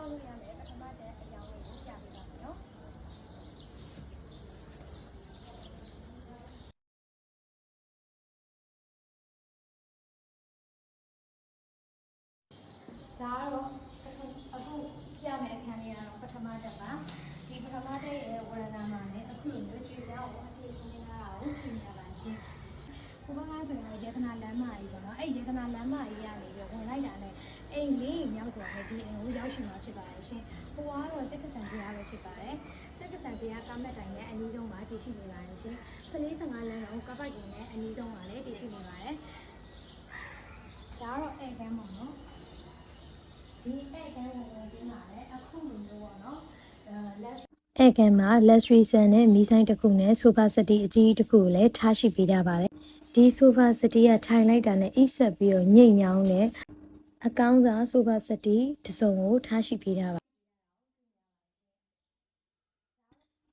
ဆောက်လို့ရမယ်ပထမကျအကြောင်းလေးကိုပြပေးပါမယ်နော်ဒါကတော့အခုပြမယ်အခန်းလေးကတော့ပထမချက်ပါဒီပထမချက်ရဲ့ဝရဏမှာလည်းအခုလိုမျိုးကြွေပြောင်းကိုအသေးသေးထားတာကိုပြင်ရပါရှင်ဘုရားဆိုရင်ရေသနာလမ်းမကြီးပေါ့နော်အဲ့ရေသနာလမ်းမကြီးကနေပြီးဝင်လိုက်တာနဲ့အိမ်လေးမြောက်ဆိုတာဒီအိမ်ကိုရောက်ရှိမှာဖြစ်ပါတယ်ရှင်ဘုရားတော့ကျက်ကဆန်တရားပဲဖြစ်ပါတယ်ကျက်ကဆန်တရားကားမက်တိုင်နဲ့အနည်းဆုံးမှာတည်ရှိနေပါတယ်ရှင်15လမ်းတော့ကပတ်ကင်နဲ့အနည်းဆုံးမှာလည်းတည်ရှိနေပါတယ်ဒါကတော့အိမ်ကမ်းပေါ့နော်ဒီအိမ်ကမ်းဝင်စင်းပါလေအခုလိုမျိုးပေါ့နော်ဧကန်မှာ luxury ဆန်နဲ့မီးဆိုင်တစ်ခုနဲ့ဆိုဖာစတီအကြီးတစ်ခုကိုလည်းထားရှိပေးထားပါတယ်ဒီဆိုဖာစတီကထိုင်လိုက်တာနဲ့အိပ်ဆက်ပြီးတော့ညိတ်ညောင်းနဲ့အကောင်းစားဆိုဖာစတီတစ်စုံကိုထားရှိပေးထားပါ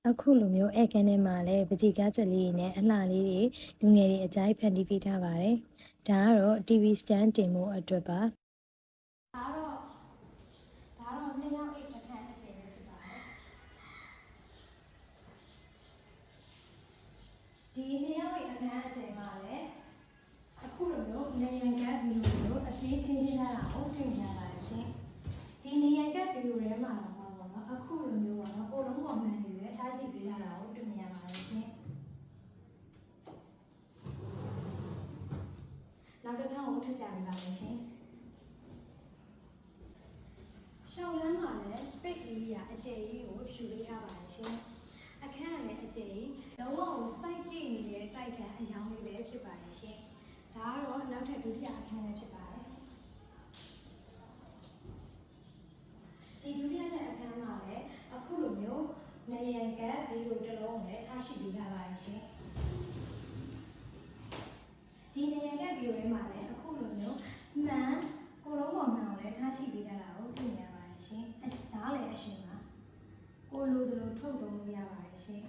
အခုလိုမျိုးဧကန်ထဲမှာလည်းပကြီကားချက်လေးနဲ့အလှလေးတွေလူငယ်တွေအကြိုက်ဖန်တီးပေးထားပါတယ်ဒါကတော့ TV stand တင်ဖို့အတွက်ပါဒါတော့နှစ်ယောက်အိတ်အခန်းအခြေအနေဖြစ်ပါတယ်ဒီနှစ်ယောက်အိတ်အခန်းအခြေမှာလည်းအခုလိုမျိုးနေရန်ကဗီဒီယိုကိုအပြေးခင်းထားတာကိုတွေ့နေရပါတယ်ရှင်ဒီနေရန်ကဗီဒီယိုထဲမှာတော့ပေါ့နော်အခုလိုမျိုးပေါ့နော်ကိုလုံးပေါ်မှန်နေရထားရှိပေးထားတာကိုတွေ့နေရပါတယ်ရှင်နောက်တစ်ခါကိုထပ်ပြပေးပါမယ်ရှင်ရှောင်းလမ်းမှာလည်းပိတ်ကြီးရအခြေကြီးကိုဖြူပေးထားပါတယ်ရှင်အခန်းနဲ့အခြေကြီးလုံးဝကိုစိုက်ကြည့်နေတဲ့တိုက်ခန်းအယောင်လေးပဲဖြစ်ပါတယ်ရှင်ဒါကတော့နောက်ထပ်ဒုတိယအခန်းလေးဖြစ်ပါတယ်ဒီဒုတိယအခန်းမှာလည်းအခုလိုမျိုးနေရန်ကဗီဒီယိုတစ်လုံးနဲ့ထားရှိပေးထားပါတယ်ရှင်ဒီနေရန်ကဗီဒီယိုထဲမှာလည်းအခုလိုမျိုးမှန်ကိုလုံးပေါ်မှန်ကိုလည်းထားရှိပေးထားတာကိုတွေ့နေရပါတယ်ရှင်ဒါလည်းအရှင်ပါကိုလိုသလိုထုတ်သုံးလို့ရပါတယ်ရှင်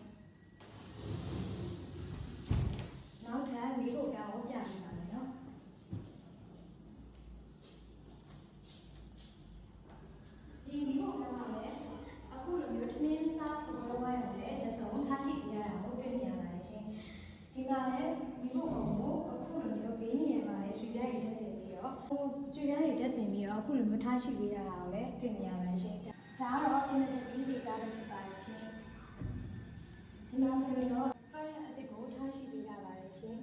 နောက်ထပ်မိဖို့ကောင်းကိုပြပေးပါမယ်နော်ဒီမိဖို့ကောင်းကလည်းအခုလိုမျိုးထမင်းစားစဘောဝိုင်းကိုလည်းတစ်စုံထားရှိပေးရတာကိုတွေ့နေရပါတယ်ရှင်ဒီမှာလည်းမိဖို့ကောင်းကိုအခုလိုမျိုးဘေးနေရာမှာလည်းကျွေးပြားရည်တက်ဆင်ပြီးတော့ကျွေးပြားရည်တက်ဆင်ပြီးတော့အခုလိုမျိုးထားရှိပေးရတာကိုလည်းတွေ့နေရပါတယ်ရှင်ဒါကတော့ emergency တွေကားတွေဖြစ်ပါတယ်ရှင်ဒီမှာဆိုရင်တော့ file အသစ်ကိုထားရှိပေးရပါတယ်ရှင်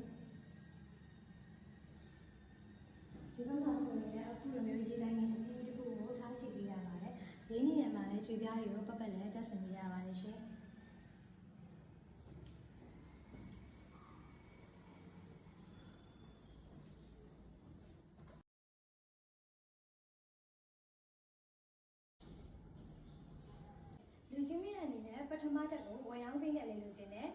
ဒီဘက်မှာဆိုရင်လည်းအခုလိုမျိုးရေးတိုင်းနဲ့အကြီးတစ်ခုကိုထားရှိပေးရပါတယ်ဘေးနေရာမှာလည်းကျွေးပြားတွေကိုပတ်ပတ်လည်းတက်ဆင်ပေးရပါတယ်ရှင်လူချင်းမြတ်အနေနဲ့ပထမတက်ကိုဝယ်ရောင်းစိမ့်နဲ့လည်းလုပ်ခြင်းနဲ့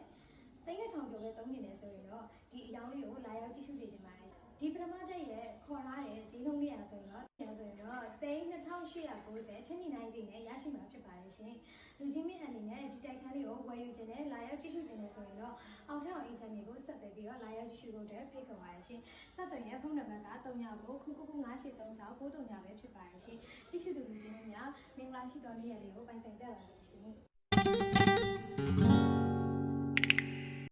3000ကျော်ပဲသုံးနေတယ်ဆိုရင်တော့ဒီအကြောင်းလေးကိုလာရောက်ကြည့်ရှုစေချင်ပါတယ်ဒီပထမတက်ရဲ့ခေါ်ထားတဲ့ဈေးနှုန်းလေးရဆိုရင်တော့2890ထင်းညီနိုင်စီနဲ့ရရှိမှာဖြစ်ပါတယ်ရှင်လူချင်းမြတ်အနေနဲ့ဒီတိုက်ခန်းလေးကိုဝယ်ယူခြင်းနဲ့လာရောက်ကြည့်ရှုခြင်းနဲ့ဆိုရင်တော့အောင်ထအောင်အင်ချန်တွေကိုဆက်သွယ်ပြီးတော့လာရောက်ကြည့်ရှုဖို့အတွက်ဖိတ်ခေါ်ပါတယ်ရှင်ဆက်သွယ်ရဖုန်းနံပါတ်က3959983693ပဲဖြစ်ပါတယ်ရှင်ကြည့်ရှုသူလူချင်းများမင်္ဂလာရှိသောနေ့ရက်လေးကိုပိုင်ဆိုင်ကြပါလိမ့်ရှင်